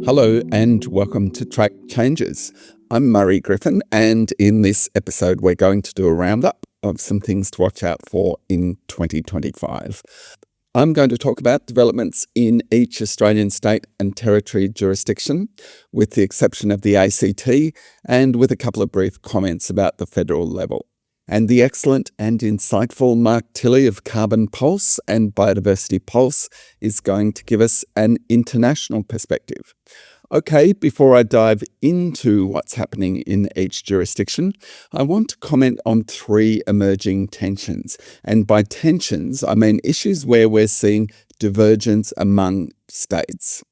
Hello and welcome to Track Changes. I'm Murray Griffin, and in this episode we're going to do a roundup of some things to watch out for in 2025. I'm going to talk about developments in each Australian state and territory jurisdiction, with the exception of the ACT, and with a couple of brief comments about the federal level. And the excellent and insightful Mark Tilley of Carbon Pulse and Biodiversity Pulse is going to give us an international perspective. Okay, before I dive into what's happening in each jurisdiction, I want to comment on three emerging tensions. And by tensions, I mean issues where we're seeing divergence among states.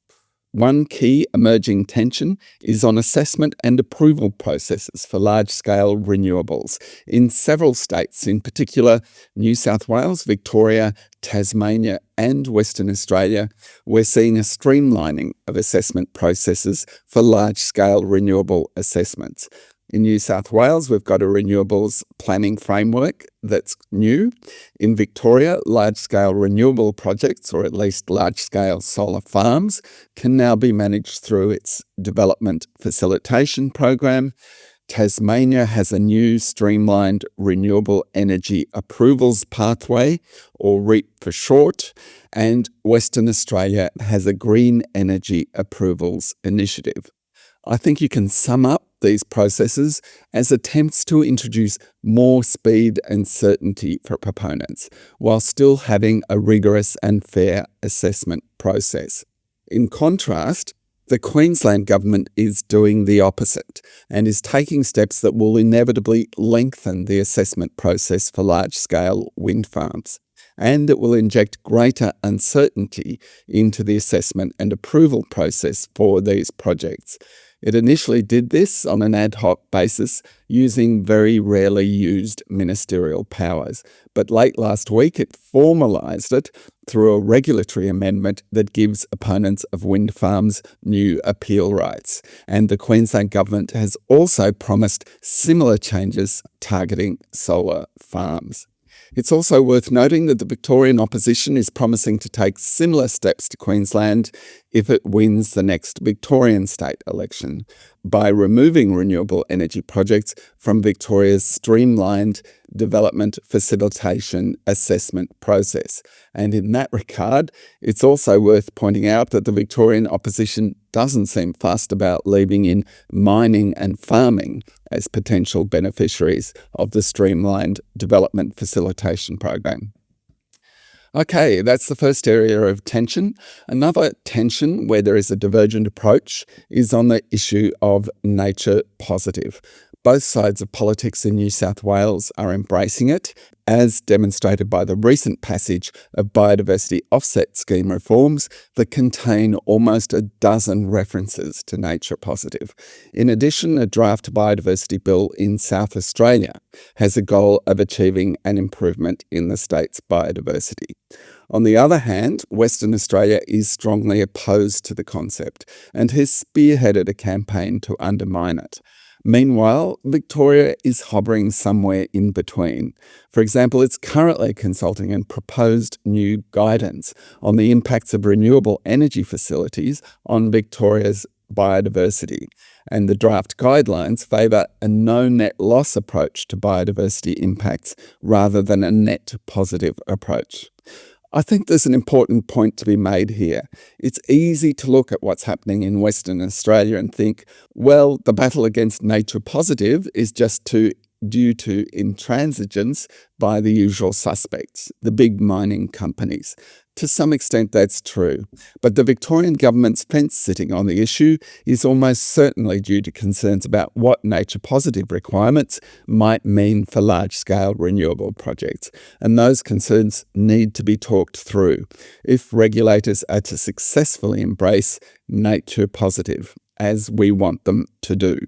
One key emerging tension is on assessment and approval processes for large-scale renewables. In several states, in particular New South Wales, Victoria, Tasmania and Western Australia, we're seeing a streamlining of assessment processes for large-scale renewable assessments. In New South Wales, we've got a renewables planning framework that's new. In Victoria, large-scale renewable projects, or at least large-scale solar farms, can now be managed through its development facilitation program. Tasmania has a new streamlined renewable energy approvals pathway, or REAP for short, and Western Australia has a green energy approvals initiative. I think you can sum up these processes as attempts to introduce more speed and certainty for proponents, while still having a rigorous and fair assessment process. In contrast, the Queensland government is doing the opposite and is taking steps that will inevitably lengthen the assessment process for large-scale wind farms. And it will inject greater uncertainty into the assessment and approval process for these projects. It initially did this on an ad hoc basis using very rarely used ministerial powers, but late last week it formalised it through a regulatory amendment that gives opponents of wind farms new appeal rights. And the Queensland government has also promised similar changes targeting solar farms. It's also worth noting that the Victorian opposition is promising to take similar steps to Queensland if it wins the next Victorian state election by removing renewable energy projects from Victoria's streamlined development facilitation assessment process. And in that regard, it's also worth pointing out that the Victorian opposition doesn't seem fussed about leaving in mining and farming as potential beneficiaries of the streamlined development facilitation program. Okay, that's the first area of tension. Another tension where there is a divergent approach is on the issue of nature positive. Both sides of politics in New South Wales are embracing it, as demonstrated by the recent passage of biodiversity offset scheme reforms that contain almost a dozen references to nature positive. In addition, a draft biodiversity bill in South Australia has a goal of achieving an improvement in the state's biodiversity. On the other hand, Western Australia is strongly opposed to the concept and has spearheaded a campaign to undermine it. Meanwhile, Victoria is hovering somewhere in between. For example, it's currently consulting and proposed new guidance on the impacts of renewable energy facilities on Victoria's biodiversity. And the draft guidelines favour a no net loss approach to biodiversity impacts rather than a net positive approach. I think there's an important point to be made here. It's easy to look at what's happening in Western Australia and think, well, the battle against nature positive is just due to intransigence by the usual suspects, the big mining companies. To some extent, that's true. But the Victorian government's fence-sitting on the issue is almost certainly due to concerns about what nature-positive requirements might mean for large-scale renewable projects. And those concerns need to be talked through if regulators are to successfully embrace nature-positive, as we want them to do.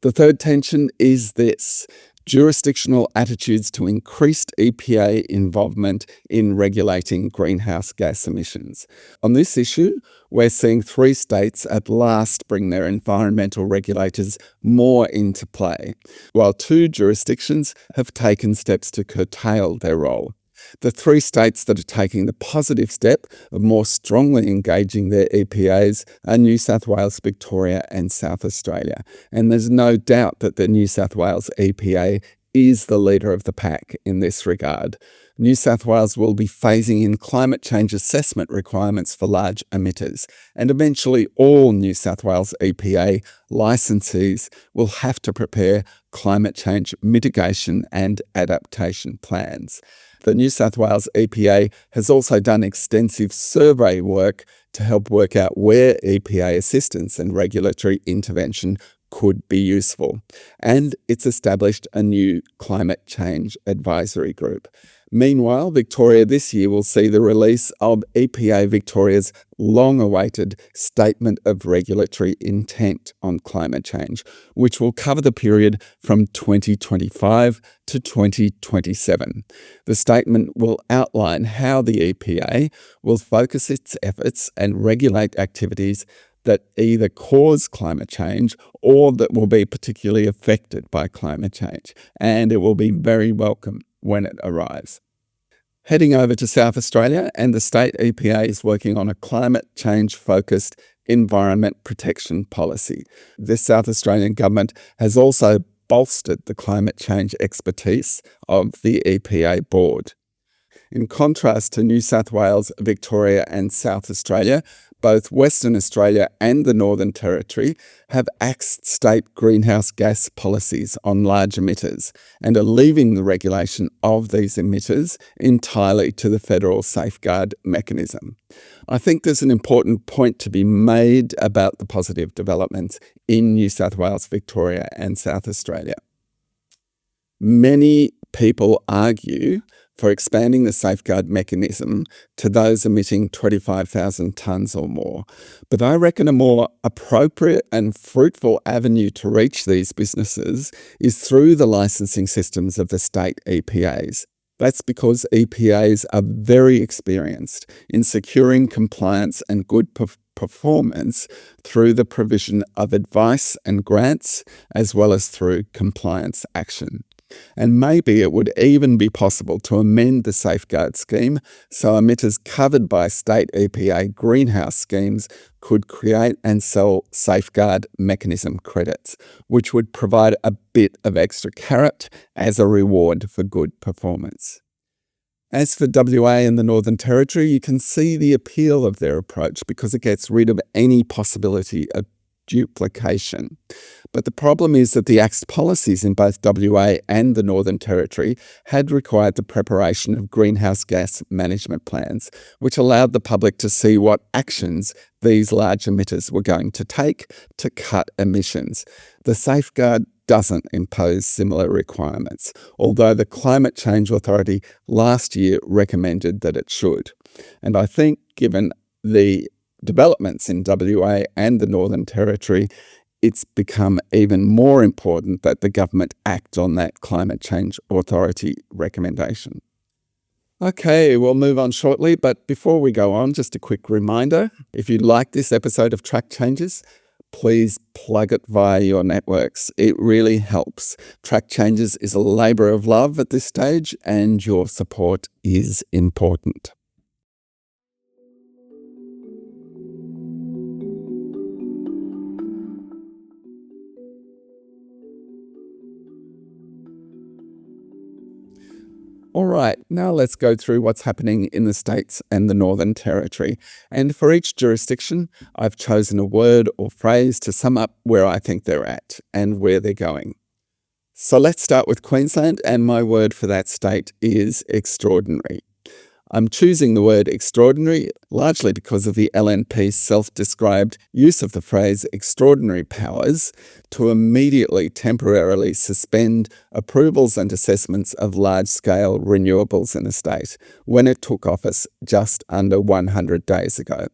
The third tension is this: jurisdictional attitudes to increased EPA involvement in regulating greenhouse gas emissions. On this issue, we're seeing 3 states at last bring their environmental regulators more into play, while 2 jurisdictions have taken steps to curtail their role. The three states that are taking the positive step of more strongly engaging their EPAs are New South Wales, Victoria and South Australia. And there's no doubt that the New South Wales EPA is the leader of the pack in this regard. New South Wales will be phasing in climate change assessment requirements for large emitters, and eventually all New South Wales EPA licensees will have to prepare climate change mitigation and adaptation plans. The New South Wales EPA has also done extensive survey work to help work out where EPA assistance and regulatory intervention could be useful. And it's established a new climate change advisory group. Meanwhile, Victoria this year will see the release of EPA Victoria's long-awaited Statement of Regulatory Intent on Climate Change, which will cover the period from 2025 to 2027. The statement will outline how the EPA will focus its efforts and regulate activities that either cause climate change or that will be particularly affected by climate change, and it will be very welcome when it arrives. Heading over to South Australia, and the state EPA is working on a climate change-focused environment protection policy. This South Australian government has also bolstered the climate change expertise of the EPA board. In contrast to New South Wales, Victoria and South Australia, both Western Australia and the Northern Territory have axed state greenhouse gas policies on large emitters and are leaving the regulation of these emitters entirely to the federal safeguard mechanism. I think there's an important point to be made about the positive developments in New South Wales, Victoria and South Australia. Many people argue for expanding the safeguard mechanism to those emitting 25,000 tonnes or more. But I reckon a more appropriate and fruitful avenue to reach these businesses is through the licensing systems of the state EPAs. That's because EPAs are very experienced in securing compliance and good performance through the provision of advice and grants, as well as through compliance action. And maybe it would even be possible to amend the safeguard scheme so emitters covered by state EPA greenhouse schemes could create and sell safeguard mechanism credits, which would provide a bit of extra carrot as a reward for good performance. As for WA and the Northern Territory, you can see the appeal of their approach because it gets rid of any possibility of duplication. But the problem is that the axed policies in both WA and the Northern Territory had required the preparation of greenhouse gas management plans, which allowed the public to see what actions these large emitters were going to take to cut emissions. The safeguard doesn't impose similar requirements, although the Climate Change Authority last year recommended that it should. And I think given the developments in WA and the Northern Territory, it's become even more important that the government act on that Climate Change Authority recommendation. Okay, we'll move on shortly, but before we go on, just a quick reminder. If you like this episode of Track Changes, please plug it via your networks. It really helps. Track Changes is a labour of love at this stage, and your support is important. All right, now let's go through what's happening in the states and the Northern Territory. And for each jurisdiction, I've chosen a word or phrase to sum up where I think they're at and where they're going. So let's start with Queensland, and my word for that state is extraordinary. I'm choosing the word extraordinary largely because of the LNP's self-described use of the phrase extraordinary powers to immediately temporarily suspend approvals and assessments of large-scale renewables in the state when it took office just under 100 days ago.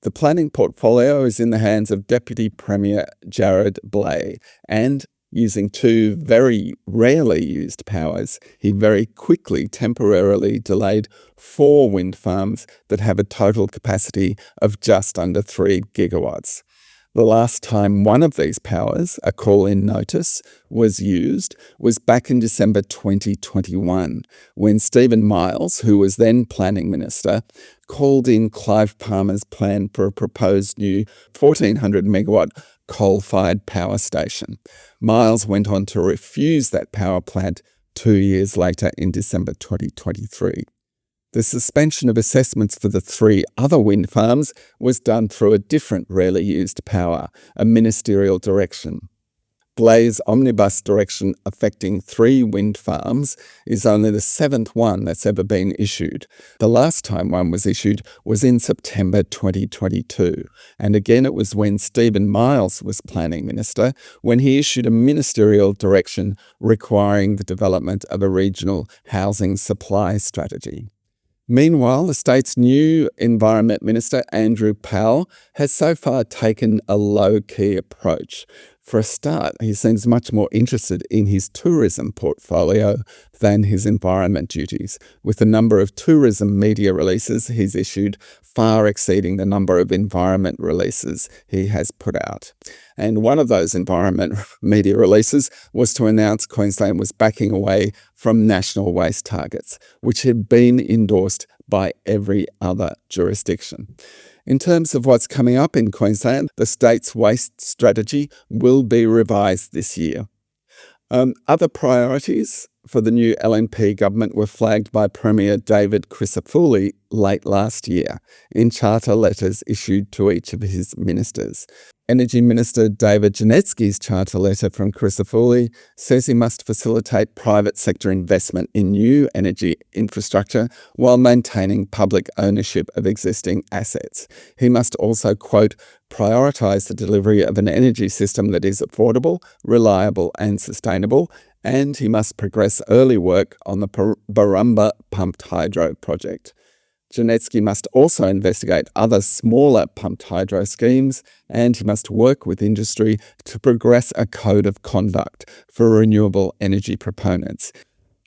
The planning portfolio is in the hands of Deputy Premier Jared Blay, and using two very rarely used powers, he very quickly temporarily delayed 4 wind farms that have a total capacity of just under 3 gigawatts. The last time one of these powers, a call-in notice, was used was back in December 2021, when Stephen Miles, who was then Planning Minister, called in Clive Palmer's plan for a proposed new 1,400 megawatt coal-fired power station. Miles went on to refuse that power plant 2 years later in December 2023. The suspension of assessments for the 3 other wind farms was done through a different rarely used power, a ministerial direction. Blaze omnibus direction affecting 3 wind farms is only the 7th one that's ever been issued. The last time one was issued was in September 2022, and again it was when Stephen Miles was Planning Minister, when he issued a ministerial direction requiring the development of a regional housing supply strategy. Meanwhile, the state's new Environment Minister, Andrew Powell, has so far taken a low-key approach. For a start, he seems much more interested in his tourism portfolio than his environment duties, with the number of tourism media releases he's issued far exceeding the number of environment releases he has put out. And one of those environment media releases was to announce Queensland was backing away from national waste targets, which had been endorsed by every other jurisdiction. In terms of what's coming up in Queensland, the state's waste strategy will be revised this year. Other priorities for the new LNP government were flagged by Premier David Crisafulli late last year in charter letters issued to each of his ministers. Energy Minister David Janetsky's charter letter from Crisafulli says he must facilitate private sector investment in new energy infrastructure while maintaining public ownership of existing assets. He must also, quote, prioritise the delivery of an energy system that is affordable, reliable and sustainable, and he must progress early work on the Barumba pumped hydro project. Janetsky must also investigate other smaller pumped hydro schemes, and he must work with industry to progress a code of conduct for renewable energy proponents.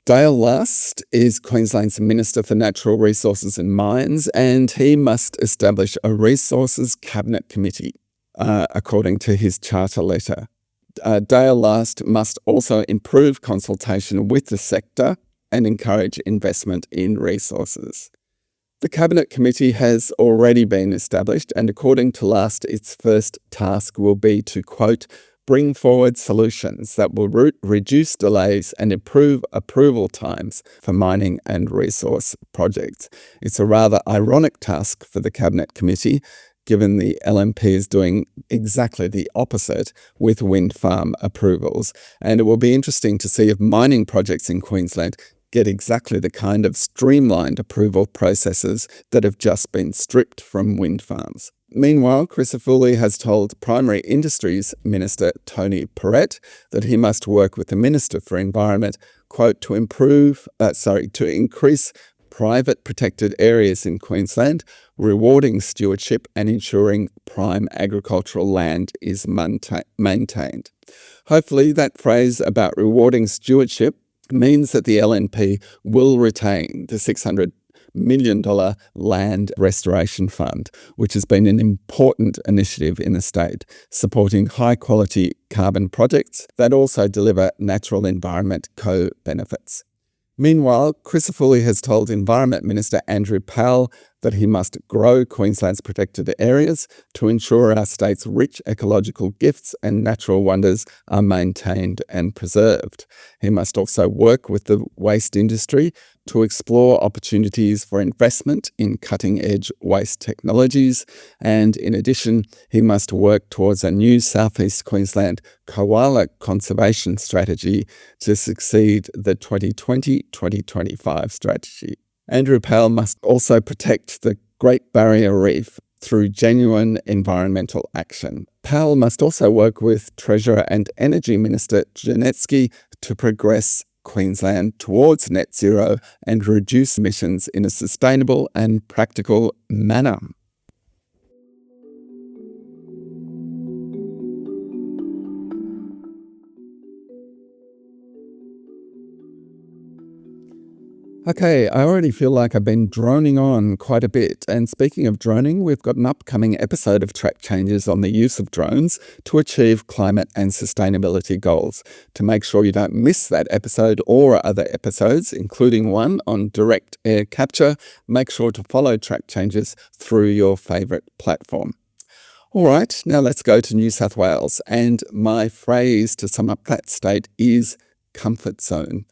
Dale Last is Queensland's Minister for Natural Resources and Mines, and he must establish a Resources Cabinet Committee, according to his charter letter. Dale Last must also improve consultation with the sector and encourage investment in resources. The Cabinet Committee has already been established, and according to Last, its first task will be to, quote, bring forward solutions that will reduce delays and improve approval times for mining and resource projects. It's a rather ironic task for the Cabinet Committee, given the LNP is doing exactly the opposite with wind farm approvals. And it will be interesting to see if mining projects in Queensland get exactly the kind of streamlined approval processes that have just been stripped from wind farms. Meanwhile, Crisafulli has told Primary Industries Minister Tony Perrett that he must work with the Minister for Environment, quote, to increase private protected areas in Queensland, rewarding stewardship and ensuring prime agricultural land is maintained. Hopefully that phrase about rewarding stewardship means that the LNP will retain the $600 million Land Restoration Fund, which has been an important initiative in the state, supporting high-quality carbon projects that also deliver natural environment co-benefits. Meanwhile, Crisafulli has told Environment Minister Andrew Powell that he must grow Queensland's protected areas to ensure our state's rich ecological gifts and natural wonders are maintained and preserved. He must also work with the waste industry to explore opportunities for investment in cutting-edge waste technologies, and in addition, he must work towards a new South East Queensland koala conservation strategy to succeed the 2020-2025 strategy. Andrew Powell must also protect the Great Barrier Reef through genuine environmental action. Powell must also work with Treasurer and Energy Minister Janetsky to progress Queensland towards net zero and reduce emissions in a sustainable and practical manner. Okay, I already feel like I've been droning on quite a bit. And speaking of droning, we've got an upcoming episode of Track Changes on the use of drones to achieve climate and sustainability goals. To make sure you don't miss that episode or other episodes, including one on direct air capture, make sure to follow Track Changes through your favourite platform. All right, now let's go to New South Wales. And my phrase to sum up that state is comfort zone.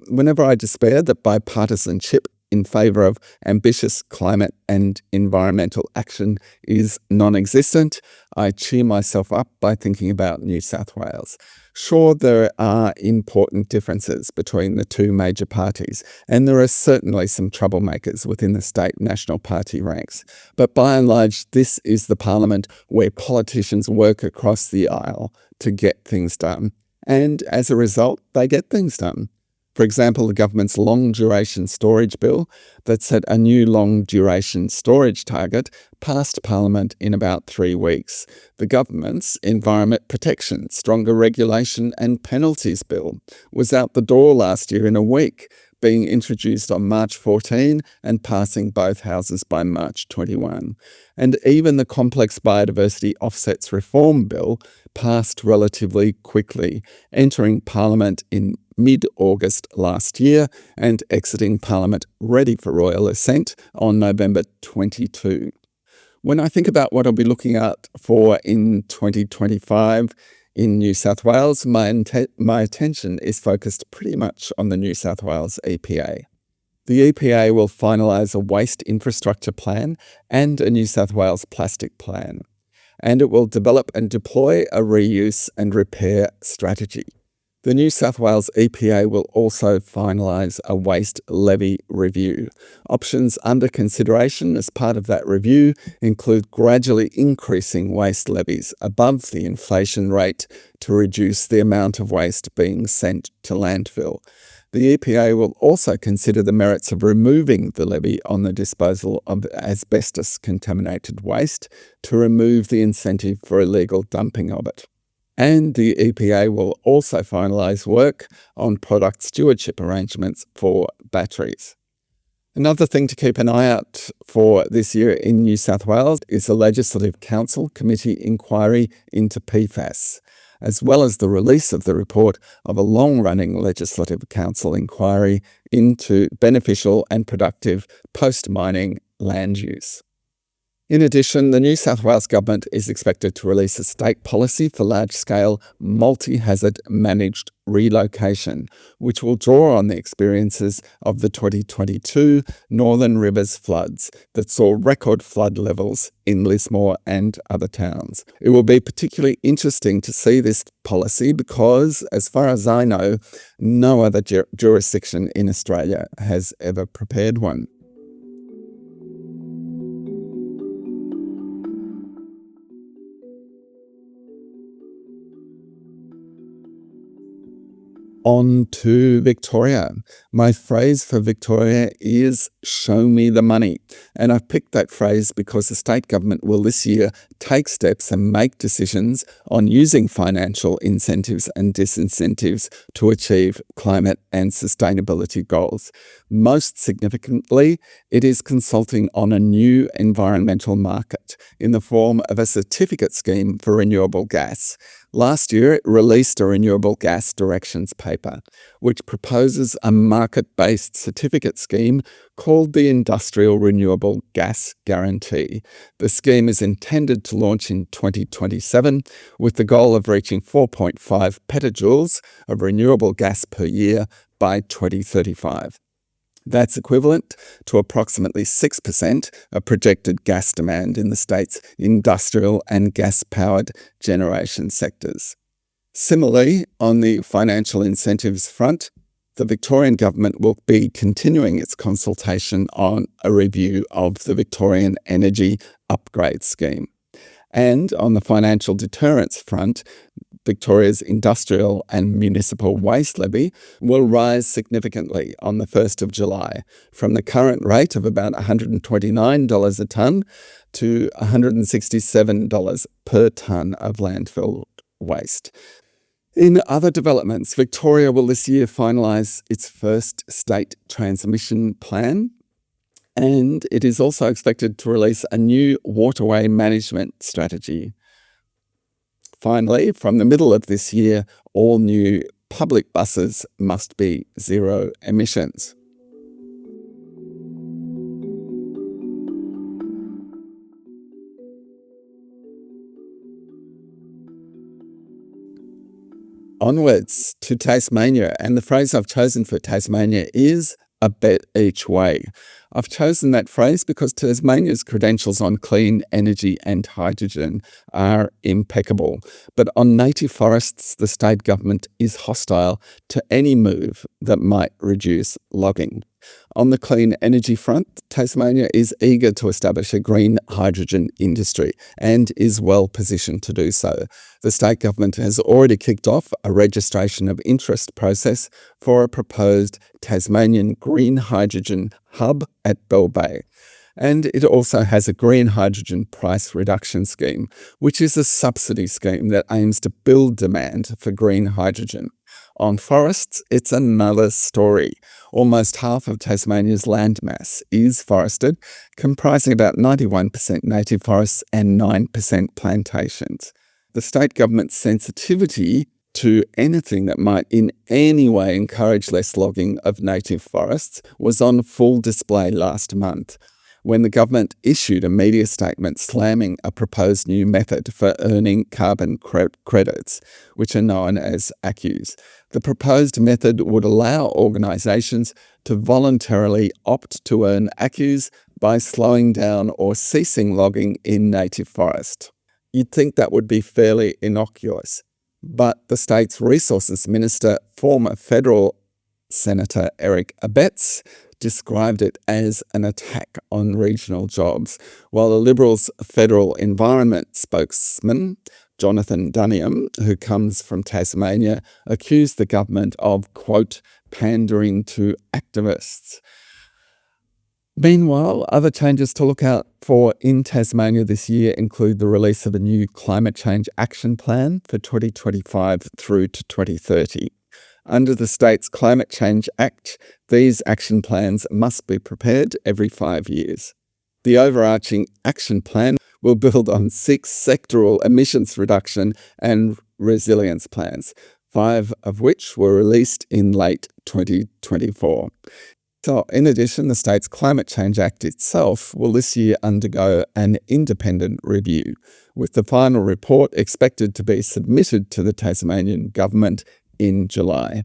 Whenever I despair that bipartisanship in favour of ambitious climate and environmental action is non-existent, I cheer myself up by thinking about New South Wales. Sure, there are important differences between the two major parties, and there are certainly some troublemakers within the state National Party ranks. But by and large, this is the parliament where politicians work across the aisle to get things done. And as a result, they get things done. For example, the government's long-duration storage bill that set a new long-duration storage target passed Parliament in about 3 weeks. The government's Environment Protection, Stronger Regulation and Penalties bill was out the door last year in a week, being introduced on March 14 and passing both houses by March 21. And even the complex Biodiversity Offsets Reform Bill passed relatively quickly, entering Parliament in mid-August last year and exiting Parliament ready for royal assent on November 22. When I think about what I'll be looking out for in 2025 in New South Wales, my attention is focused pretty much on the New South Wales EPA. The EPA will finalise a waste infrastructure plan and a New South Wales plastic plan, and it will develop and deploy a reuse and repair strategy. The New South Wales EPA will also finalise a waste levy review. Options under consideration as part of that review include gradually increasing waste levies above the inflation rate to reduce the amount of waste being sent to landfill. The EPA will also consider the merits of removing the levy on the disposal of asbestos-contaminated waste to remove the incentive for illegal dumping of it. And the EPA will also finalise work on product stewardship arrangements for batteries. Another thing to keep an eye out for this year in New South Wales is the Legislative Council Committee inquiry into PFAS, as well as the release of the report of a long-running Legislative Council inquiry into beneficial and productive post-mining land use. In addition, the New South Wales Government is expected to release a state policy for large-scale, multi-hazard managed relocation, which will draw on the experiences of the 2022 Northern Rivers floods that saw record flood levels in Lismore and other towns. It will be particularly interesting to see this policy because, as far as I know, no other jurisdiction in Australia has ever prepared one. On to Victoria. My phrase for Victoria is "show me the money." And I've picked that phrase because the state government will this year take steps and make decisions on using financial incentives and disincentives to achieve climate and sustainability goals. Most significantly, it is consulting on a new environmental market in the form of a certificate scheme for renewable gas. Last year, it released a renewable gas directions paper, which proposes a market-based certificate scheme called the Industrial Renewable Gas Guarantee. The scheme is intended to launch in 2027 with the goal of reaching 4.5 petajoules of renewable gas per year by 2035. That's equivalent to approximately 6% of projected gas demand in the state's industrial and gas-powered generation sectors. Similarly, on the financial incentives front, the Victorian government will be continuing its consultation on a review of the Victorian Energy Upgrade Scheme. And on the financial deterrence front, Victoria's industrial and municipal waste levy will rise significantly on the 1st of July, from the current rate of about $129 a tonne to $167 per tonne of landfill waste. In other developments, Victoria will this year finalise its first state transmission plan, and it is also expected to release a new waterway management strategy. Finally, from the middle of this year, all new public buses must be zero emissions. Onwards to Tasmania, and the phrase I've chosen for Tasmania is a bet each way. I've chosen that phrase because Tasmania's credentials on clean energy and hydrogen are impeccable. But on native forests, the state government is hostile to any move that might reduce logging. On the clean energy front, Tasmania is eager to establish a green hydrogen industry and is well positioned to do so. The state government has already kicked off a registration of interest process for a proposed Tasmanian green hydrogen hub at Bell Bay. And it also has a green hydrogen price reduction scheme, which is a subsidy scheme that aims to build demand for green hydrogen. On forests, it's another story. Almost half of Tasmania's landmass is forested, comprising about 91% native forests and 9% plantations. The state government's sensitivity to anything that might in any way encourage less logging of native forests was on full display last month, when the government issued a media statement slamming a proposed new method for earning carbon credits, which are known as ACCUs. The proposed method would allow organisations to voluntarily opt to earn ACCUs by slowing down or ceasing logging in native forest. You'd think that would be fairly innocuous, but the state's Resources Minister, former federal Senator Eric Abetz, described it as an attack on regional jobs, while the Liberals' federal environment spokesman, Jonathan Dunniam, who comes from Tasmania, accused the government of, quote, pandering to activists. Meanwhile, other changes to look out for in Tasmania this year include the release of a new climate change action plan for 2025 through to 2030. Under the state's Climate Change Act, these action plans must be prepared every 5 years. The overarching action plan will build on 6 sectoral emissions reduction and resilience plans, 5 of which were released in late 2024. So, in addition, the state's Climate Change Act itself will this year undergo an independent review, with the final report expected to be submitted to the Tasmanian government in July.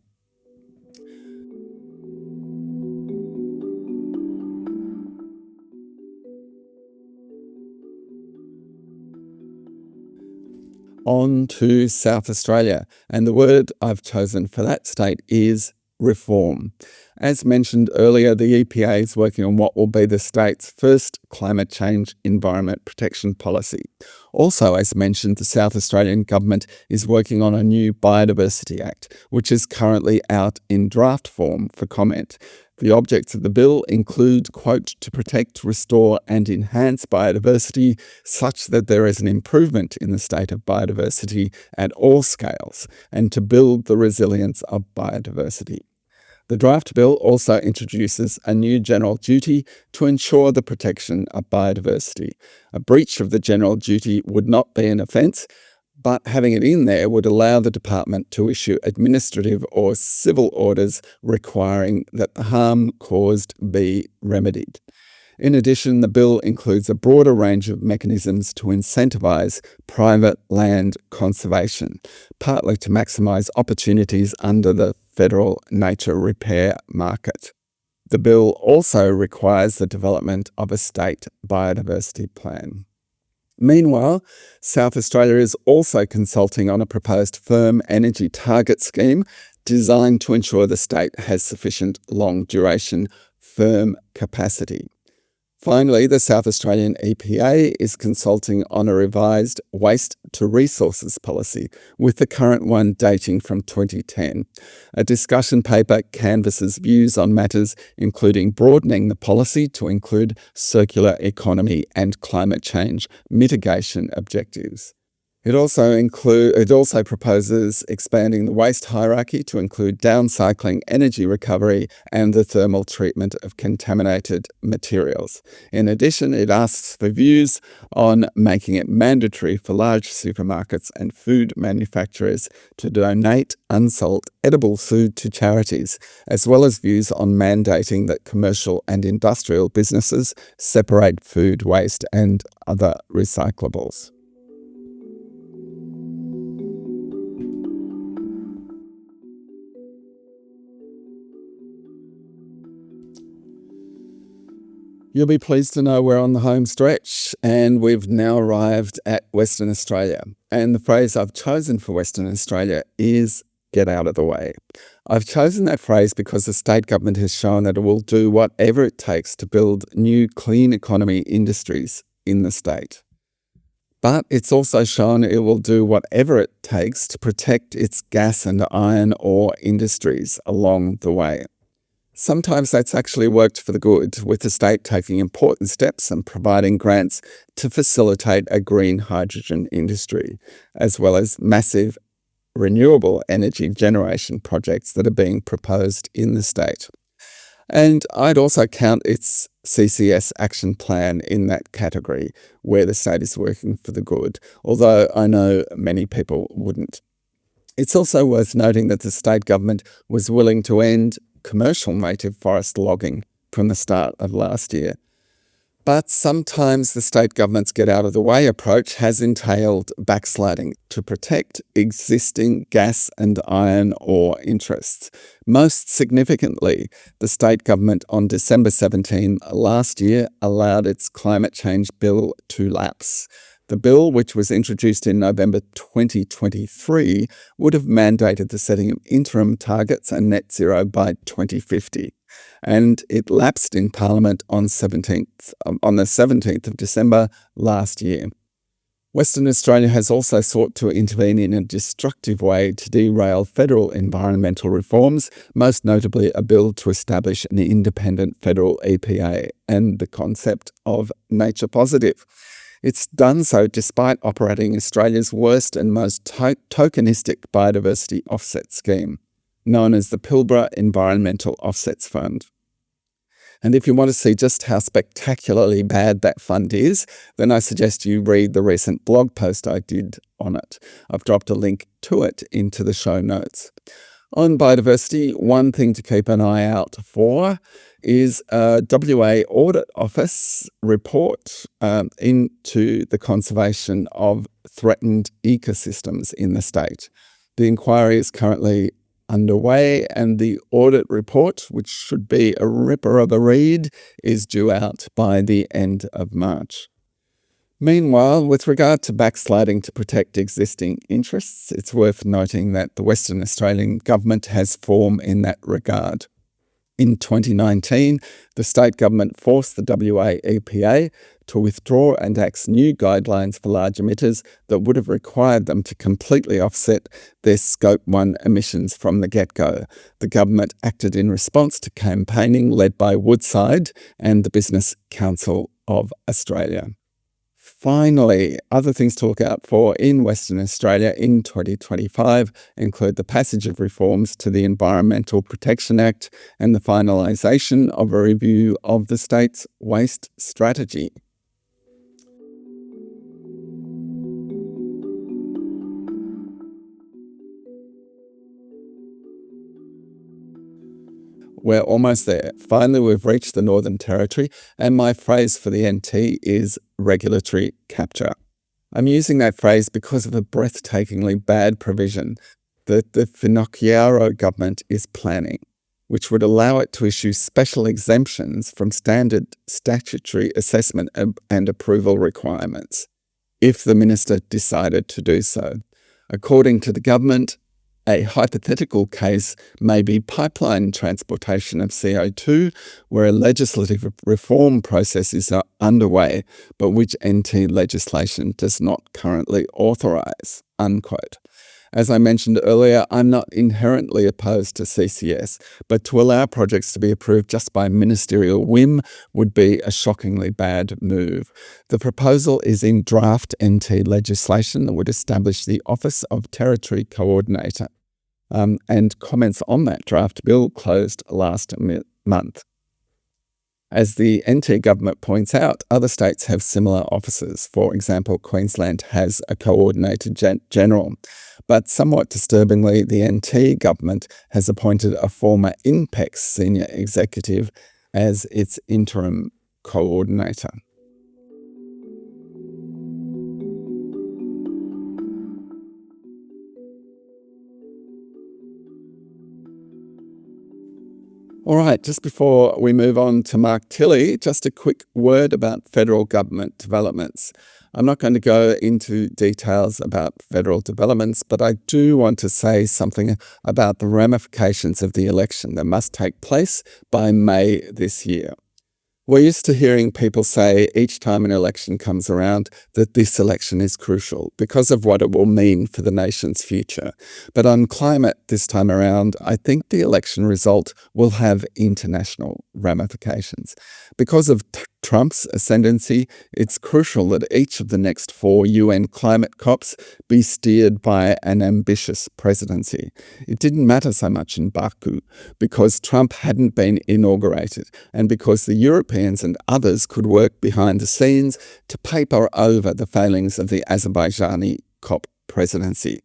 On to South Australia, and the word I've chosen for that state is reform. As mentioned earlier, the EPA is working on what will be the state's first climate change environment protection policy. Also, as mentioned, the South Australian government is working on a new Biodiversity Act, which is currently out in draft form for comment. The objects of the bill include, quote, to protect, restore and enhance biodiversity such that there is an improvement in the state of biodiversity at all scales and to build the resilience of biodiversity. The draft bill also introduces a new general duty to ensure the protection of biodiversity. A breach of the general duty would not be an offence, but having it in there would allow the department to issue administrative or civil orders requiring that the harm caused be remedied. In addition, the bill includes a broader range of mechanisms to incentivise private land conservation, partly to maximise opportunities under the federal nature repair market. The bill also requires the development of a state biodiversity plan. Meanwhile, South Australia is also consulting on a proposed firm energy target scheme designed to ensure the state has sufficient long-duration firm capacity. Finally, the South Australian EPA is consulting on a revised waste-to-resources policy, with the current one dating from 2010. A discussion paper canvasses views on matters including broadening the policy to include circular economy and climate change mitigation objectives. It also proposes expanding the waste hierarchy to include downcycling, energy recovery, and the thermal treatment of contaminated materials. In addition, it asks for views on making it mandatory for large supermarkets and food manufacturers to donate unsold edible food to charities, as well as views on mandating that commercial and industrial businesses separate food waste and other recyclables. You'll be pleased to know we're on the home stretch and we've now arrived at Western Australia. And the phrase I've chosen for Western Australia is get out of the way. I've chosen that phrase because the state government has shown that it will do whatever it takes to build new clean economy industries in the state. But it's also shown it will do whatever it takes to protect its gas and iron ore industries along the way. Sometimes that's actually worked for the good, with the state taking important steps and providing grants to facilitate a green hydrogen industry, as well as massive renewable energy generation projects that are being proposed in the state. And I'd also count its CCS action plan in that category, where the state is working for the good, although I know many people wouldn't. It's also worth noting that the state government was willing to end commercial native forest logging from the start of last year. But sometimes the state government's get out of the way approach has entailed backsliding to protect existing gas and iron ore interests. Most significantly, the state government on December 17 last year allowed its climate change bill to lapse. The bill, which was introduced in November 2023, would have mandated the setting of interim targets and net zero by 2050. And it lapsed in Parliament on the 17th of December last year. Western Australia has also sought to intervene in a destructive way to derail federal environmental reforms, most notably a bill to establish an independent federal EPA and the concept of nature positive. It's done so despite operating Australia's worst and most tokenistic biodiversity offset scheme, known as the Pilbara Environmental Offsets Fund. And if you want to see just how spectacularly bad that fund is, then I suggest you read the recent blog post I did on it. I've dropped a link to it into the show notes. On biodiversity, one thing to keep an eye out for is a WA Audit Office report into the conservation of threatened ecosystems in the state. The inquiry is currently underway, and the audit report, which should be a ripper of a read, is due out by the end of March. Meanwhile, with regard to backsliding to protect existing interests, it's worth noting that the Western Australian government has form in that regard. In 2019, the state government forced the WA EPA to withdraw and axe new guidelines for large emitters that would have required them to completely offset their Scope 1 emissions from the get-go. The government acted in response to campaigning led by Woodside and the Business Council of Australia. Finally, other things to look out for in Western Australia in 2025 include the passage of reforms to the Environmental Protection Act and the finalisation of a review of the state's waste strategy. We're almost there. Finally, we've reached the Northern Territory, and my phrase for the NT is regulatory capture. I'm using that phrase because of a breathtakingly bad provision that the Finocchiaro government is planning, which would allow it to issue special exemptions from standard statutory assessment and approval requirements, if the minister decided to do so. According to the government, a hypothetical case may be pipeline transportation of CO2, where a legislative reform process is underway, but which NT legislation does not currently authorise, unquote. As I mentioned earlier, I'm not inherently opposed to CCS, but to allow projects to be approved just by ministerial whim would be a shockingly bad move. The proposal is in draft NT legislation that would establish the Office of Territory Coordinator. And comments on that draft bill closed last month. As the NT government points out, other states have similar offices. For example, Queensland has a Coordinator General. But somewhat disturbingly, the NT government has appointed a former INPEX senior executive as its interim coordinator. All right, just before we move on to Mark Tilley, just a quick word about federal government developments. I'm not going to go into details about federal developments, but I do want to say something about the ramifications of the election that must take place by May this year. We're used to hearing people say each time an election comes around that this election is crucial because of what it will mean for the nation's future. But on climate this time around, I think the election result will have international ramifications. Because of Trump's ascendancy, it's crucial that each of the next 4 UN climate COPs be steered by an ambitious presidency. It didn't matter so much in Baku because Trump hadn't been inaugurated and because the Europeans and others could work behind the scenes to paper over the failings of the Azerbaijani COP presidency.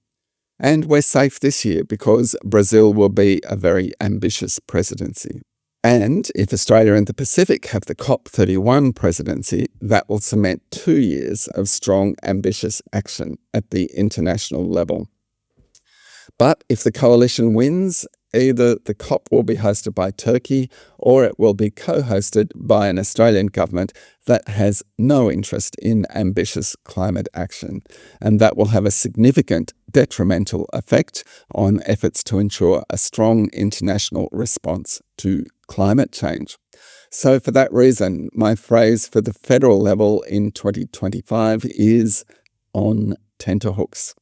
And we're safe this year because Brazil will be a very ambitious presidency. And if Australia and the Pacific have the COP31 presidency, that will cement 2 years of strong, ambitious action at the international level. But if the coalition wins, either the COP will be hosted by Turkey or it will be co-hosted by an Australian government that has no interest in ambitious climate action. And that will have a significant detrimental effect on efforts to ensure a strong international response to climate change. So for that reason, my phrase for the federal level in 2025 is on tenterhooks.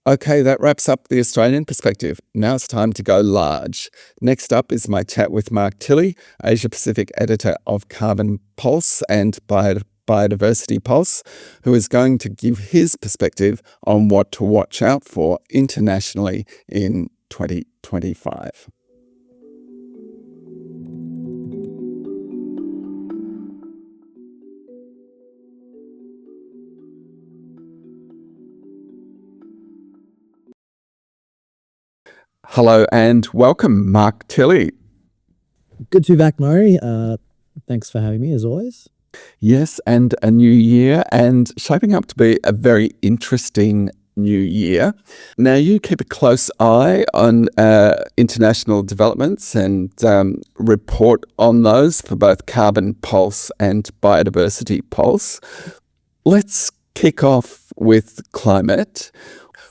Okay, that wraps up the Australian perspective. Now it's time to go large. Next up is my chat with Mark Tilley, Asia Pacific editor of Carbon Pulse and Biodiversity Pulse, who is going to give his perspective on what to watch out for internationally in 2025. Hello and welcome, Mark Tilley. Good to be back, Murray. Thanks for having me, as always. Yes, and a new year, and shaping up to be a very interesting new year. Now, you keep a close eye on international developments and report on those for both Carbon Pulse and Biodiversity Pulse. Let's kick off with climate.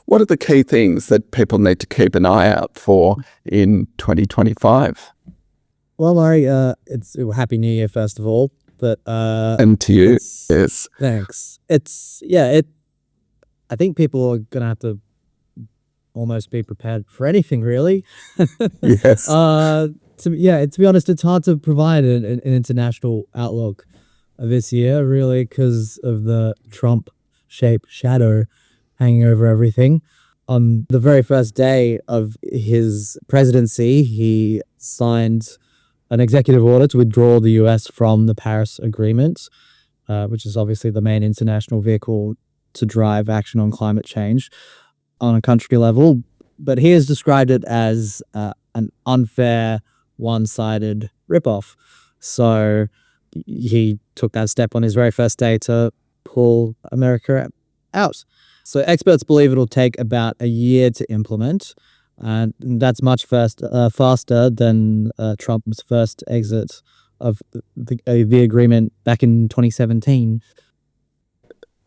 What are the key things that people need to keep an eye out for in 2025 Well, Murray, it's Happy New Year, first of all. But and to you? Yes. Thanks. I think people are gonna have to almost be prepared for anything, really. Yes. To be honest, it's hard to provide an international outlook this year, really, because of the Trump-shaped shadow hanging over everything. On the very first day of his presidency, he signed an executive order to withdraw the US from the Paris Agreement, which is obviously the main international vehicle to drive action on climate change on a country level. But he has described it as an unfair, one-sided ripoff. So he took that step on his very first day to pull America out. So experts believe it'll take about a year to implement, and that's much faster than Trump's first exit of the agreement back in 2017.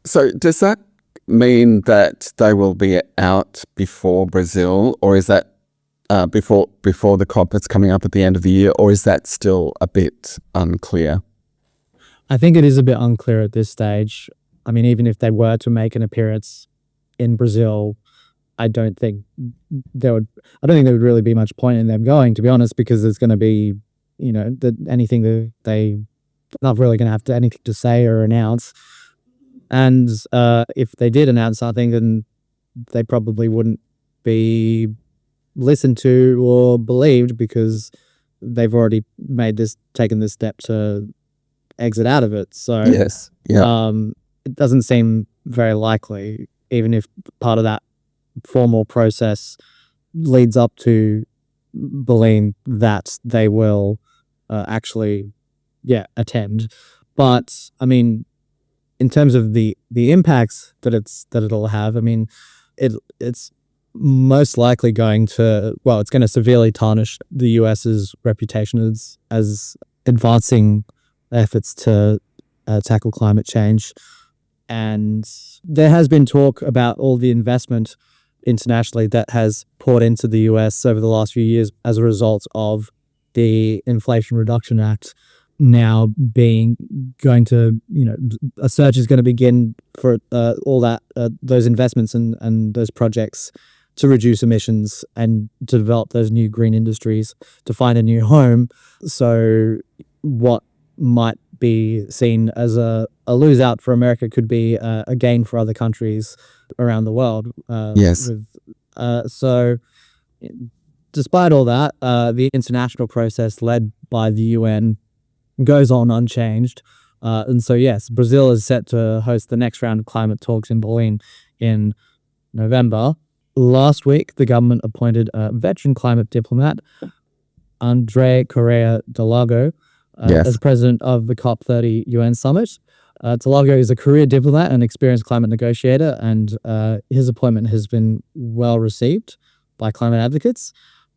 So does that mean that they will be out before Brazil, or is that before the COP that's coming up at the end of the year, or is that still a bit unclear? I think it is a bit unclear at this stage. I mean, even if they were to make an appearance in Brazil, I don't think there would really be much point in them going, to be honest, because there's going to be, anything that they not really going to have anything to say or announce. And if they did announce something, then they probably wouldn't be listened to or believed, because they've already taken this step to exit out of it. So Yes. Yeah. it doesn't seem very likely, even if part of that formal process leads up to believing that they will actually attend. But I mean, in terms of the impacts that it'll have, I mean, it's most likely going to, it's going to severely tarnish the US's reputation as advancing efforts to tackle climate change. And there has been talk about all the investment internationally that has poured into the US over the last few years as a result of the Inflation Reduction Act now a search is going to begin for all those investments and those projects to reduce emissions and to develop those new green industries to find a new home. So what might be seen as a lose out for America could be a gain for other countries around the world. Yes. So despite all that, the international process led by the UN goes on unchanged. And so, yes, Brazil is set to host the next round of climate talks in Berlin in November. Last week, the government appointed a veteran climate diplomat, Andre Correa de Lago, as president of the COP30 UN summit. De Lago is a career diplomat and experienced climate negotiator, and his appointment has been well received by climate advocates.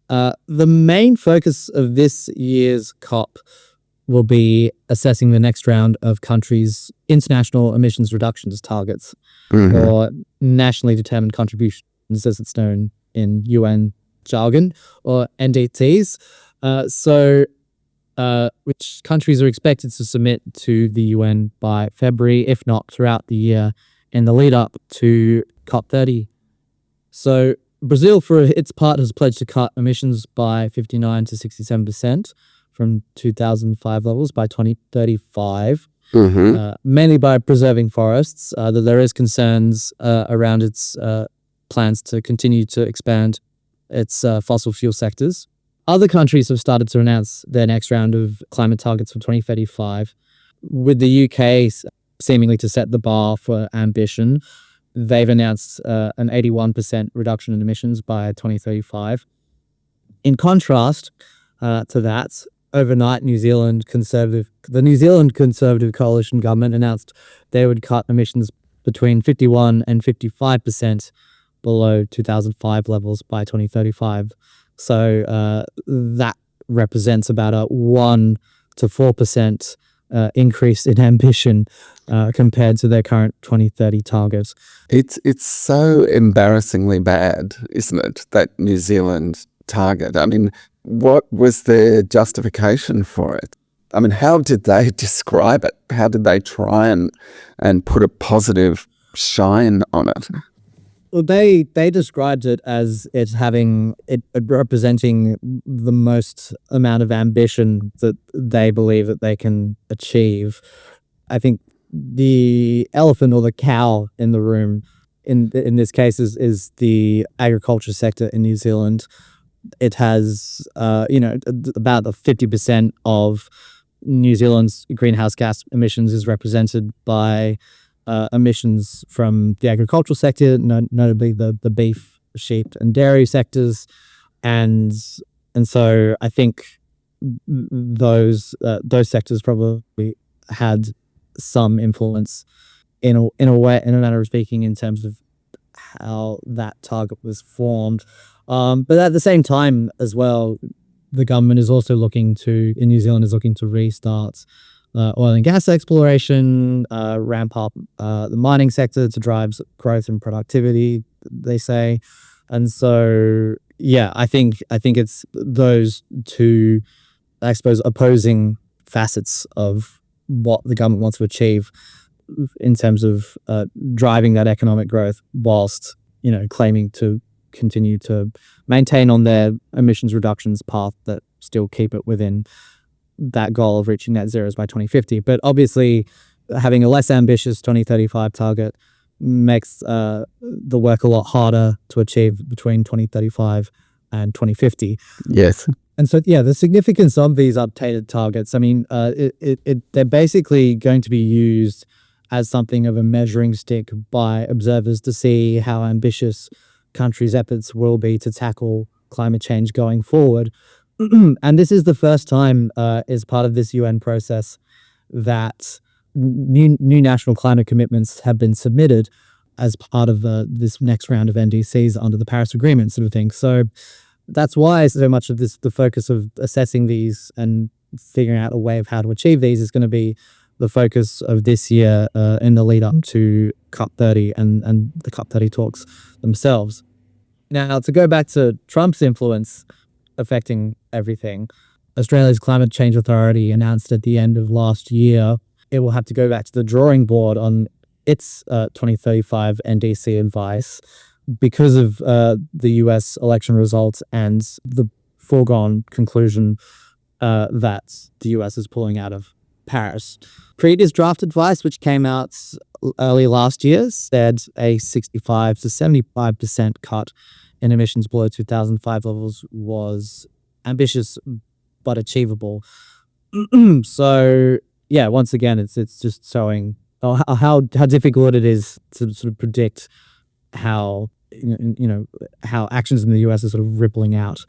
The main focus of this year's COP will be assessing the next round of countries' international emissions reductions targets, or nationally determined contributions, as it's known in UN jargon, or NDTs. Which countries are expected to submit to the UN by February, if not throughout the year, in the lead up to COP30. So Brazil, for its part, has pledged to cut emissions by 59 to 67% from 2005 levels by 2035, mainly by preserving forests. That there is concerns around its plans to continue to expand its fossil fuel sectors. Other countries have started to announce their next round of climate targets for 2035, with the UK seemingly to set the bar for ambition. They've announced an 81% reduction in emissions by 2035. In contrast to that, overnight, the New Zealand Conservative Coalition government announced they would cut emissions between 51 and 55% below 2005 levels by 2035. So that represents about a 1 to 4% increase in ambition compared to their current 2030 target. It's so embarrassingly bad, isn't it, that New Zealand target? I mean, what was their justification for it? I mean, how did they describe it? How did they try and put a positive shine on it? Well, they described it as it representing the most amount of ambition that they believe that they can achieve. I think the elephant or the cow in the room in this case is the agriculture sector in New Zealand. It has about the 50% of New Zealand's greenhouse gas emissions is represented by emissions from the agricultural sector, notably the beef, sheep, and dairy sectors, and so I think those sectors probably had some influence in a manner of speaking, in terms of how that target was formed. But at the same time as well, the government is also in New Zealand is looking to restart oil and gas exploration, ramp up the mining sector to drive growth and productivity, they say. And so, I think it's those two, I suppose, opposing facets of what the government wants to achieve in terms of driving that economic growth, whilst claiming to continue to maintain on their emissions reductions path that still keep it within that goal of reaching net zeros by 2050. But obviously, having a less ambitious 2035 target makes the work a lot harder to achieve between 2035 and 2050. Yes. And so, yeah, the significance of these updated targets, I mean, they're basically going to be used as something of a measuring stick by observers to see how ambitious countries' efforts will be to tackle climate change going forward. And this is the first time as part of this UN process that new national climate commitments have been submitted as part of this next round of NDCs under the Paris Agreement sort of thing. So that's why so much of the focus of assessing these and figuring out a way of how to achieve these is going to be the focus of this year in the lead up to COP30 and the COP30 talks themselves. Now, to go back to Trump's influence affecting everything, Australia's Climate Change Authority announced at the end of last year it will have to go back to the drawing board on its 2035 NDC advice because of the US election results and the foregone conclusion that the US is pulling out of Paris. Previous draft advice, which came out early last year, said a 65 to 75% cut in emissions below 2005 levels was ambitious but achievable. So, yeah, once again, it's just showing how difficult it is to sort of predict how how actions in the US are sort of rippling out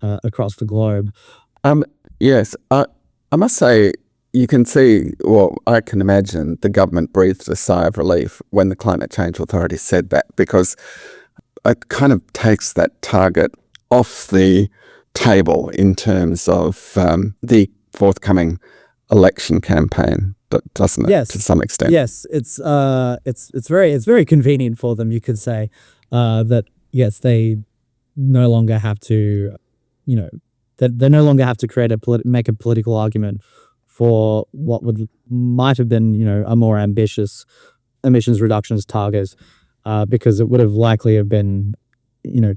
across the globe. Yes, I must say, you can see, well, I can imagine the government breathed a sigh of relief when the Climate Change Authority said that, because it kind of takes that target off the table in terms of the forthcoming election campaign, doesn't it? Yes, to some extent. Yes, it's very convenient for them. You could say that yes, they no longer have to, that they no longer have to make a political argument for what might have been, a more ambitious emissions reductions target, because it would have likely have been,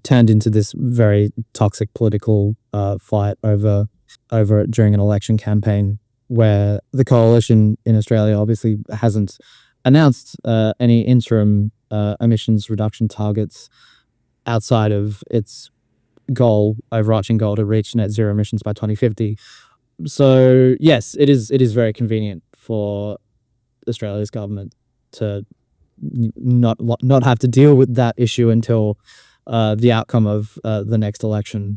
turned into this very toxic political fight over it during an election campaign, where the coalition in Australia obviously hasn't announced any interim emissions reduction targets outside of its overarching goal to reach net zero emissions by 2050. So yes, it is very convenient for Australia's government to not have to deal with that issue until the outcome of the next election.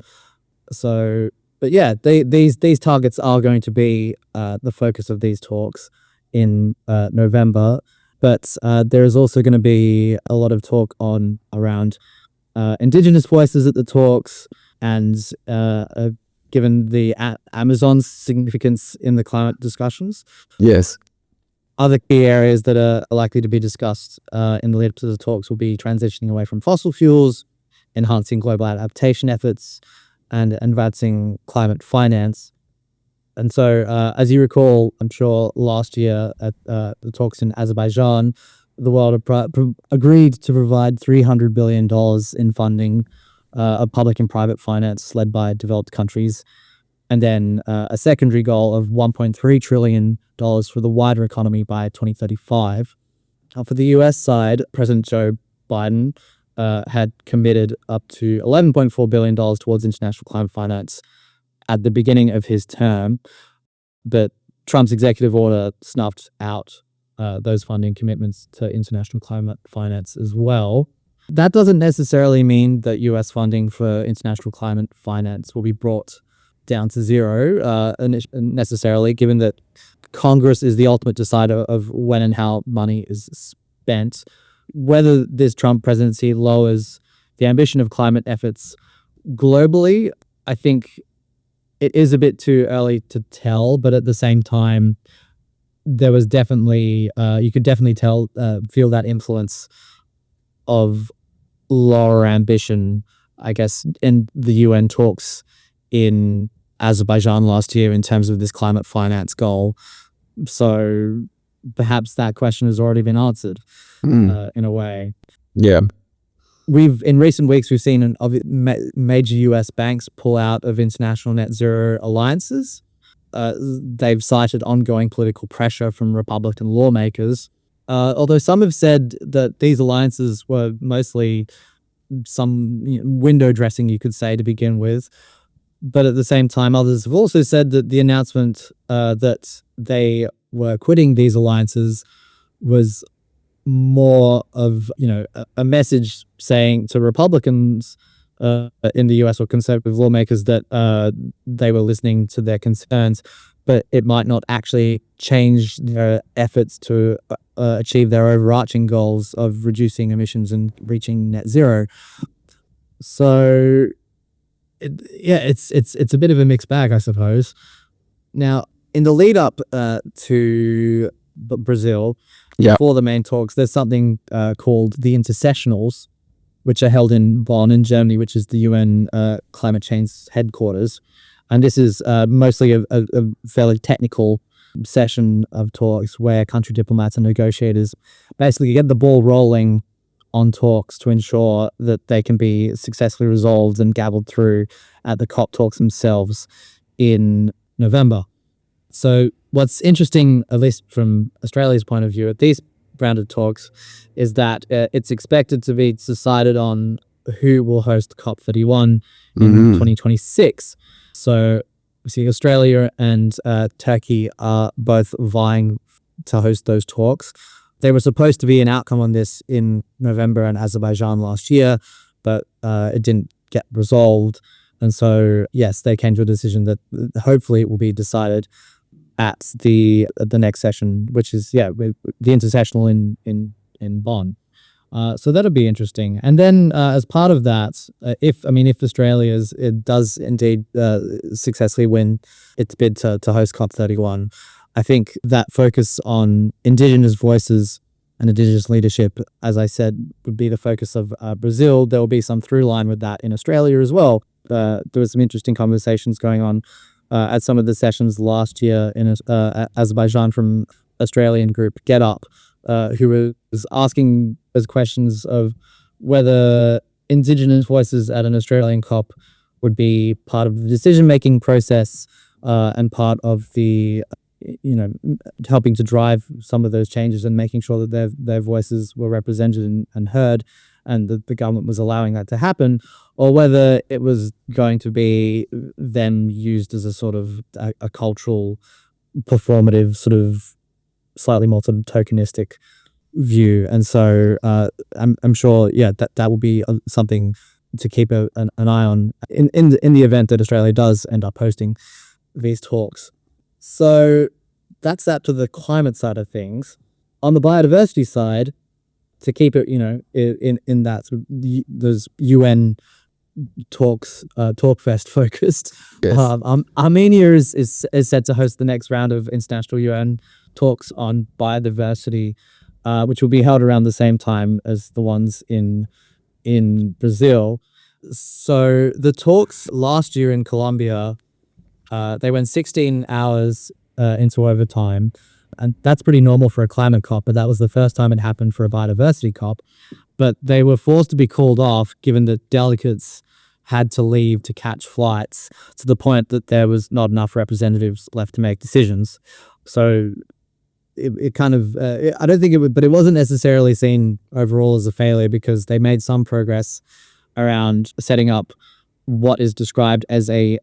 So, but yeah, these targets are going to be the focus of these talks in November. But there is also going to be a lot of talk around Indigenous voices at the talks, and given the Amazon's significance in the climate discussions. Yes. Other key areas that are likely to be discussed in the lead up to the talks will be transitioning away from fossil fuels, enhancing global adaptation efforts, and advancing climate finance. And so, as you recall, I'm sure last year at the talks in Azerbaijan, the world agreed to provide $300 billion in funding of public and private finance led by developed countries, and then a secondary goal of $1.3 trillion for the wider economy by 2035. For the US side, President Joe Biden had committed up to $11.4 billion towards international climate finance at the beginning of his term, but Trump's executive order snuffed out those funding commitments to international climate finance as well. That doesn't necessarily mean that US funding for international climate finance will be brought down to zero necessarily, given that Congress is the ultimate decider of when and how money is spent. Whether this Trump presidency lowers the ambition of climate efforts globally, I think it is a bit too early to tell, but at the same time, there was definitely, you could definitely feel that influence of lower ambition, I guess, in the UN talks in Azerbaijan last year in terms of this climate finance goal. So perhaps that question has already been answered in a way. Yeah. in recent weeks we've seen major U.S. banks pull out of international net zero alliances. They've cited ongoing political pressure from Republican lawmakers. Although some have said that these alliances were mostly some window dressing, you could say, to begin with. But at the same time, others have also said that the announcement that they were quitting these alliances was more of a message saying to Republicans in the US, or conservative lawmakers, that they were listening to their concerns, but it might not actually change their efforts to achieve their overarching goals of reducing emissions and reaching net zero. So it's a bit of a mixed bag, I suppose. Now, in the lead up to Brazil, Yeah. for the main talks, there's something called the intersessionals, which are held in Bonn in Germany, which is the UN climate change headquarters. And this is mostly a fairly technical session of talks where country diplomats and negotiators basically get the ball rolling on talks to ensure that they can be successfully resolved and gabbled through at the COP talks themselves in November. So what's interesting, at least from Australia's point of view, at these rounded talks, is that it's expected to be decided on who will host COP31 in 2026. So we see Australia and Turkey are both vying to host those talks. There was supposed to be an outcome on this in November in Azerbaijan last year, but it didn't get resolved. And so, yes, they came to a decision that hopefully it will be decided at the next session, which is the intersessional in Bonn. So that'll be interesting. And then as part of that, if Australia does indeed successfully win its bid to host COP31, I think that focus on Indigenous voices and Indigenous leadership, as I said, would be the focus of Brazil. There will be some through line with that in Australia as well. There were some interesting conversations going on at some of the sessions last year in Azerbaijan from Australian group Get Up, who was asking us questions of whether Indigenous voices at an Australian COP would be part of the decision-making process and part of the, helping to drive some of those changes and making sure that their voices were represented and heard, and that the government was allowing that to happen, or whether it was going to be them used as a sort of a cultural, performative, sort of slightly more sort of tokenistic view. And so I'm sure, that will be something to keep an eye on in the event that Australia does end up hosting these talks. So that's that to the climate side of things. On the biodiversity side, to keep it, in that sort of those UN talks, Talkfest focused. Yes. Armenia is set to host the next round of international UN talks on biodiversity, which will be held around the same time as the ones in Brazil. So the talks last year in Colombia, they went 16 hours into overtime. And that's pretty normal for a climate COP, but that was the first time it happened for a biodiversity COP. But they were forced to be called off given that delegates had to leave to catch flights, to the point that there was not enough representatives left to make decisions. So it kind of, I don't think it would, but it wasn't necessarily seen overall as a failure, because they made some progress around setting up what is described as a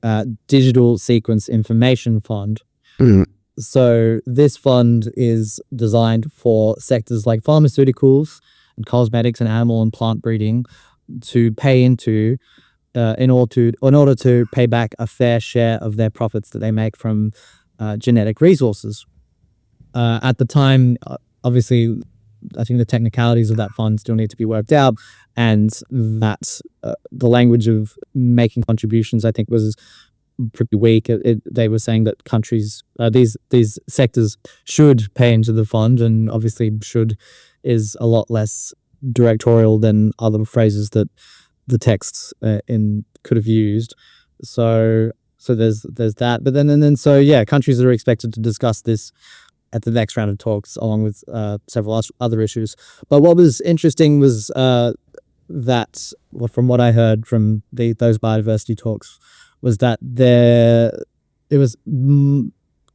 digital sequence information fund. So this fund is designed for sectors like pharmaceuticals and cosmetics and animal and plant breeding to pay into in order to pay back a fair share of their profits that they make from genetic resources. At the time, obviously, I think the technicalities of that fund still need to be worked out, and that the language of making contributions, I think, was pretty weak. They were saying that countries, these sectors, should pay into the fund, and obviously should is a lot less directorial than other phrases that the texts could have used. So there's that. But then countries are expected to discuss this at the next round of talks, along with several other issues. But what was interesting was that, well, from what I heard from those biodiversity talks, was that it was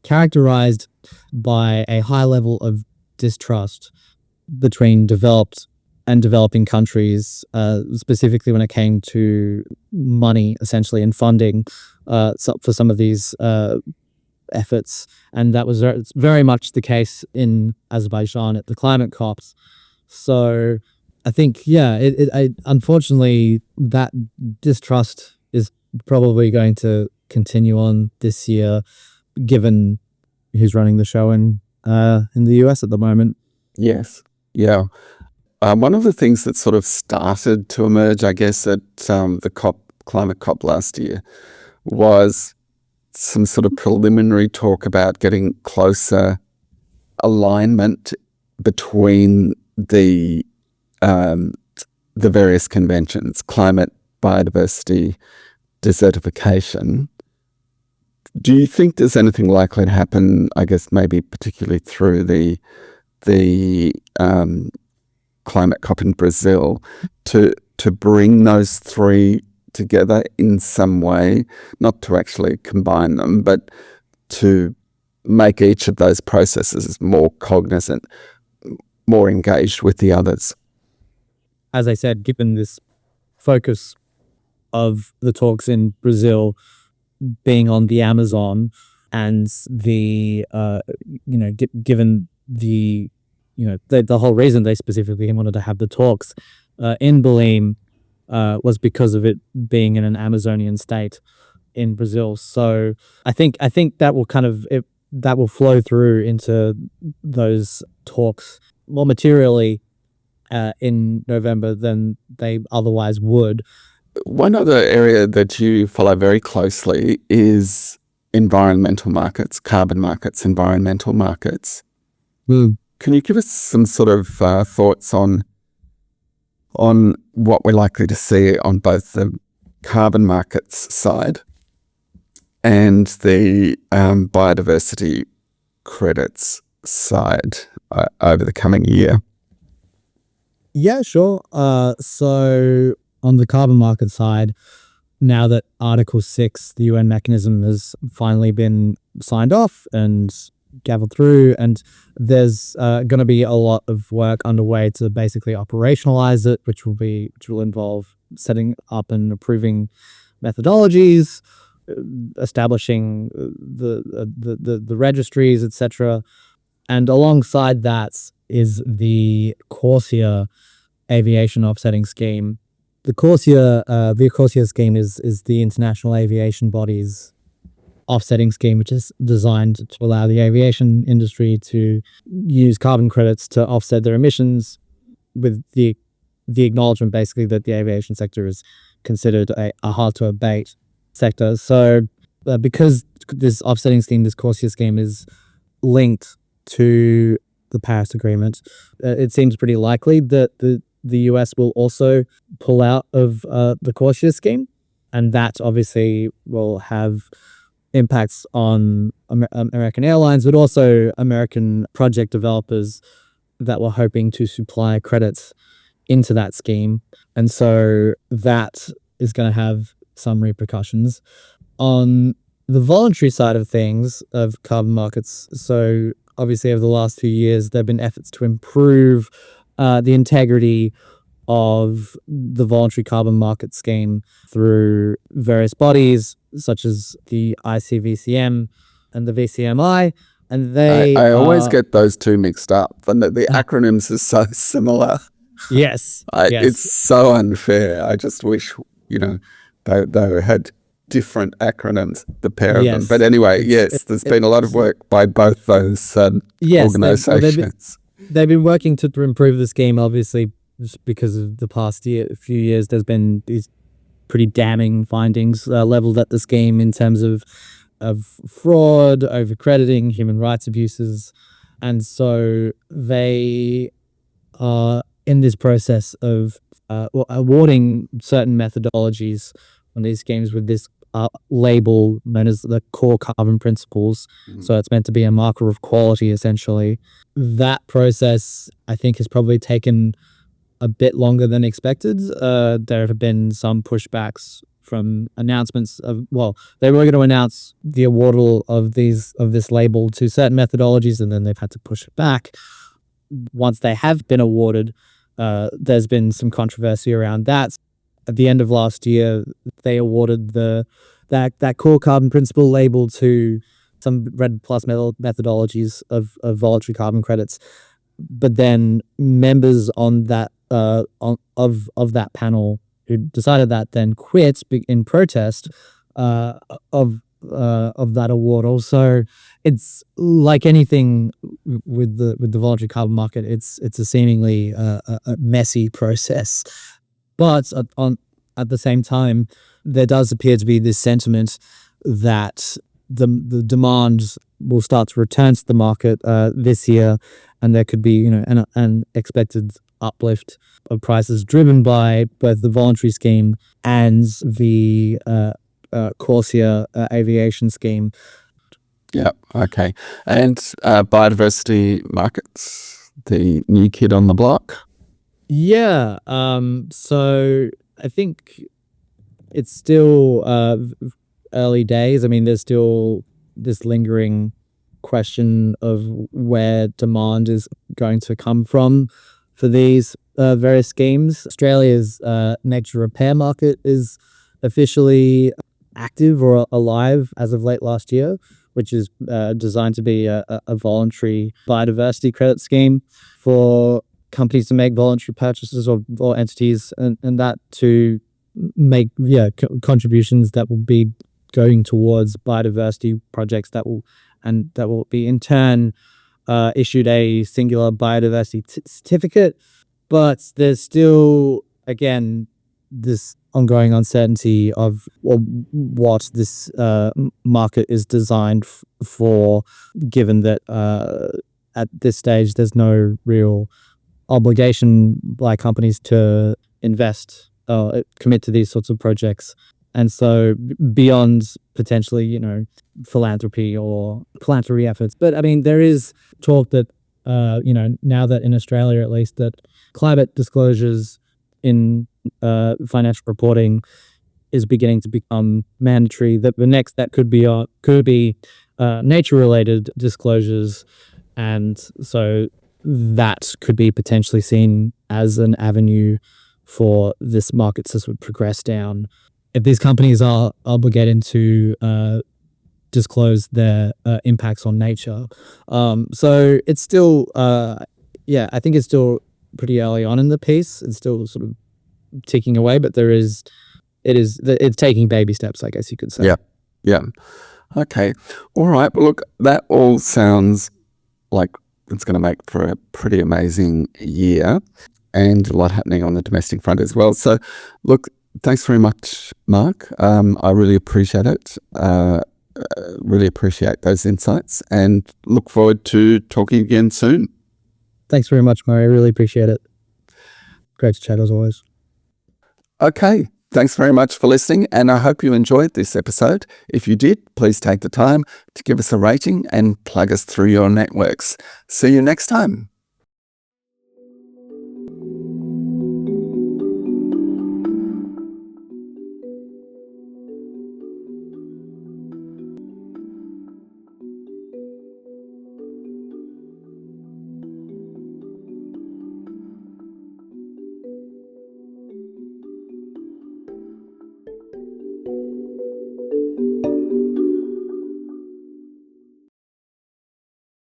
characterized by a high level of distrust between developed and developing countries, specifically when it came to money, essentially, and funding for some of these efforts. And that was very much the case in Azerbaijan at the climate COPs. So I think, yeah, unfortunately, that distrust is probably going to continue on this year, given who's running the show in the US at the moment. Yes. Yeah. One of the things that sort of started to emerge, I guess, at the climate COP last year was some sort of preliminary talk about getting closer alignment between the various conventions: climate, biodiversity, desertification. Do you think there's anything likely to happen, I guess maybe particularly through the climate COP in Brazil, to bring those three together in some way, not to actually combine them, but to make each of those processes more cognizant, more engaged with the others? As I said, given this focus of the talks in Brazil being on the Amazon, and the given the the whole reason they specifically wanted to have the talks in Belém was because of it being in an Amazonian state in Brazil. So I think that will that will flow through into those talks more materially in November than they otherwise would. One other area that you follow very closely is environmental markets, carbon markets, environmental markets. Can you give us some sort of thoughts on what we're likely to see on both the carbon markets side and the biodiversity credits side over the coming year? Yeah, sure. So on the carbon market side, now that Article 6, the UN mechanism, has finally been signed off and gaveled through, and there's going to be a lot of work underway to basically operationalize it, which will involve setting up and approving methodologies, establishing the registries, etc. And alongside that is the CORSIA aviation offsetting scheme. The CORSIA scheme is the International Aviation Body's offsetting scheme, which is designed to allow the aviation industry to use carbon credits to offset their emissions, with the acknowledgement basically that the aviation sector is considered a hard to abate sector. So because this offsetting scheme, this CORSIA scheme, is linked to the Paris Agreement, it seems pretty likely that the US will also pull out of the CORSIA scheme, and that obviously will have impacts on American airlines, but also American project developers that were hoping to supply credits into that scheme. And so that is going to have some repercussions. On the voluntary side of things, of carbon markets, so obviously over the last few years, there have been efforts to improve the integrity of the voluntary carbon market scheme through various bodies such as the ICVCM and the VCMI. And I always get those two mixed up. The acronyms are so similar. Yes. It's so unfair. I just wish, they had different acronyms, the pair of them. But anyway, there's been a lot of work by both those organizations. They've been working to improve the scheme, obviously, just because of the past few years. There's been these pretty damning findings leveled at the scheme in terms of fraud, overcrediting, human rights abuses. And so they are in this process of awarding certain methodologies on these schemes with this label known as the core carbon principles. So it's meant to be a marker of quality, essentially. That process, I think, has probably taken a bit longer than expected. There have been some pushbacks from announcements of, well, they were going to announce the awardal of this label to certain methodologies, and then they've had to push it back. Once they have been awarded, there's been some controversy around that. At the end of last year, they awarded that core carbon principle label to some REDD+ methodologies of voluntary carbon credits. But then members on that of that panel who decided that then quit in protest of that award. Also, it's like anything with the voluntary carbon market. It's a seemingly a messy process, but at the same time, there does appear to be this sentiment that the demand will start to return to the market this year, and there could be an expected uplift of prices driven by both the voluntary scheme and the Corsia aviation scheme. Yeah, okay. And biodiversity markets, the new kid on the block? Yeah, so I think it's still early days. I mean, there's still this lingering question of where demand is going to come from for these various schemes. Australia's nature repair market is officially active or alive as of late last year, which is designed to be a voluntary biodiversity credit scheme for companies to make voluntary purchases or entities and that to make contributions that will be going towards biodiversity projects that will be in turn issued a singular biodiversity certificate. But there's still, again, this ongoing uncertainty of what this market is designed for, given that at this stage there's no real obligation by companies to invest or commit to these sorts of projects. And so beyond potentially, philanthropy efforts. But I mean, there is talk that, now that in Australia at least, that climate disclosures in financial reporting is beginning to become mandatory. That the next that could be nature-related disclosures, and so that could be potentially seen as an avenue for this market to sort of progress down. If these companies are obligated to disclose their impacts on nature. So it's still, I think it's still pretty early on in the piece. It's still sort of ticking away, but it's taking baby steps, I guess you could say. Yeah. Okay. All right. Well, look, that all sounds like it's going to make for a pretty amazing year and a lot happening on the domestic front as well. So, look, thanks very much, Mark. I really appreciate it. Really appreciate those insights and look forward to talking again soon. Thanks very much, Murray. I really appreciate it. Great to chat as always. Okay. Thanks very much for listening, and I hope you enjoyed this episode. If you did, please take the time to give us a rating and plug us through your networks. See you next time.